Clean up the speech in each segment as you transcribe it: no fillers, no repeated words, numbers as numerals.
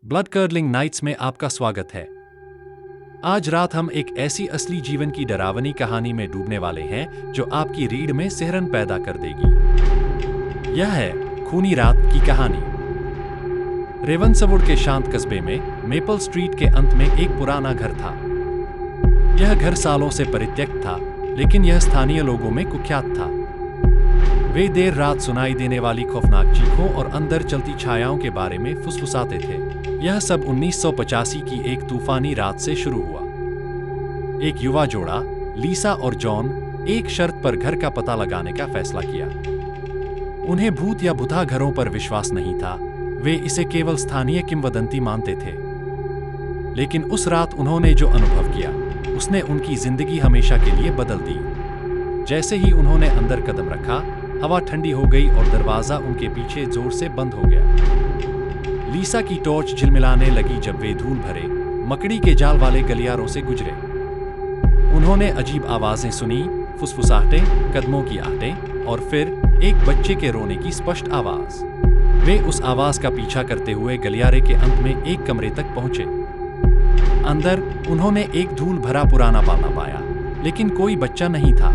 Blood curdling nights में आपका स्वागत है। आज रात हम एक ऐसी असली जीवन की डरावनी कहानी में डूबने वाले हैं जो आपकी रीढ़ में सिहरन पैदा कर देगी। यह है खूनी रात की कहानी। रेवनसवुड के शांत कस्बे में मेपल स्ट्रीट के अंत में एक पुराना घर था। यह घर सालों से परित्यक्त था, लेकिन यह स्थानीय लोगों में कुख्यात था। वे देर रात सुनाई देने वाली खौफनाक चीखों और अंदर चलती छायाओं के बारे में फुसफुसाते थे। यह सब 1985 की एक तूफानी रात से शुरू हुआ। एक युवा जोड़ा, लीसा और जॉन, एक शर्त पर घर का पता लगाने का फैसला किया। उन्हें भूत या भुता घरों पर विश्वास नहीं था, वे इसे केवल स्थानीय किंवदंती मानते थे। लेकिन उस रात उन्होंने जो अनुभव किया, उसने उनकी जिंदगी हमेशा के लिए बदल दी। जैसे ही उन्होंने अंदर कदम रखा, हवा ठंडी हो गई और दरवाजा उनके पीछे जोर से बंद हो गया। लीसा की टॉर्च झिलमिलाने लगी जब वे धूल भरे, मकड़ी के जाल वाले गलियारों से गुजरे। उन्होंने अजीब आवाजें सुनी, फुसफुसाहटें, कदमों की आहटें और फिर एक बच्चे के रोने की स्पष्ट आवाज। वे उस आवाज का पीछा करते हुए गलियारे के अंत में एक कमरे तक पहुंचे। अंदर उन्होंने एक धूल भरा पुराना पालना पाया, लेकिन कोई बच्चा नहीं था।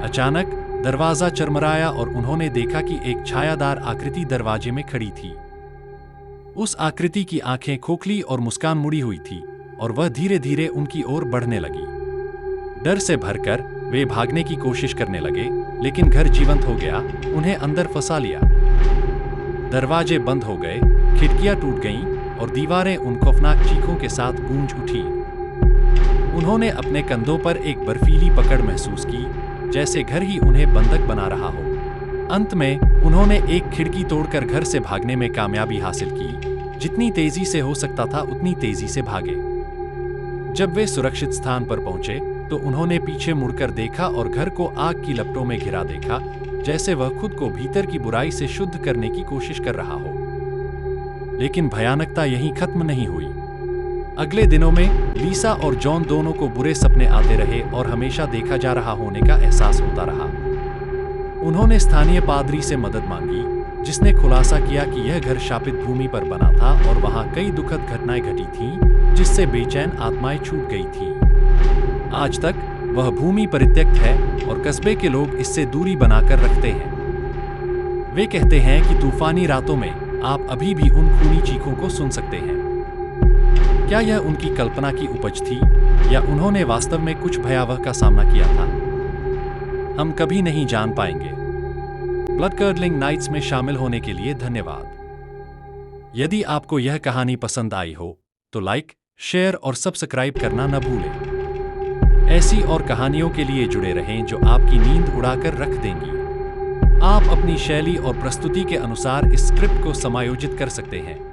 अचानक दरवाजा चरमराया और उन्होंने देखा कि एक छायादार आकृति दरवाजे में खड़ी थी। उस आकृति की आंखें खोखली और मुस्कान मुड़ी हुई थी और वह धीरे धीरे उनकी ओर बढ़ने लगी। डर से भरकर वे भागने की कोशिश करने लगे, लेकिन घर जीवंत हो गया, उन्हें अंदर फंसा लिया। दरवाजे बंद हो गए, खिड़कियां टूट गईं और दीवारें उन खौफनाक चीखों के साथ गूंज उठी। उन्होंने अपने कंधों पर एक बर्फीली पकड़ महसूस की, जैसे घर ही उन्हें बंधक बना रहा हो। अंत में उन्होंने एक खिड़की तोड़कर घर से भागने में कामयाबी हासिल की। जितनी तेजी से हो सकता था उतनी तेजी से भागे। जब वे सुरक्षित स्थान पर पहुंचे तो उन्होंने पीछे मुड़कर देखा और घर को आग की लपटों में घिरा देखा, जैसे वह खुद को भीतर की बुराई से शुद्ध करने की कोशिश कर रहा हो। लेकिन भयानकता यहीं खत्म नहीं हुई। अगले दिनों में लीसा और जॉन दोनों को बुरे सपने आते रहे और हमेशा देखा जा रहा होने का एहसास होता रहा। उन्होंने स्थानीय पादरी से मदद मांगी, जिसने खुलासा किया कि यह घर शापित भूमि पर बना था और वहां कई दुखद घटनाएं घटी थीं, जिससे बेचैन आत्माएं छूट गई थीं। आज तक वह भूमि परित्यक्त है और कस्बे के लोग इससे दूरी बनाकर रखते हैं। वे कहते हैं कि तूफानी रातों में आप अभी भी उन खूनी चीखों को सुन सकते हैं। क्या यह उनकी कल्पना की उपज थी या उन्होंने वास्तव में कुछ भयावह का सामना किया था? हम कभी नहीं जान पाएंगे। ब्लड कर्डलिंग नाइट्स में शामिल होने के लिए धन्यवाद। यदि आपको यह कहानी पसंद आई हो तो लाइक, शेयर और सब्सक्राइब करना न भूलें। ऐसी और कहानियों के लिए जुड़े रहें जो आपकी नींद उड़ाकर रख देंगी। आप अपनी शैली और प्रस्तुति के अनुसार इस स्क्रिप्ट को समायोजित कर सकते हैं।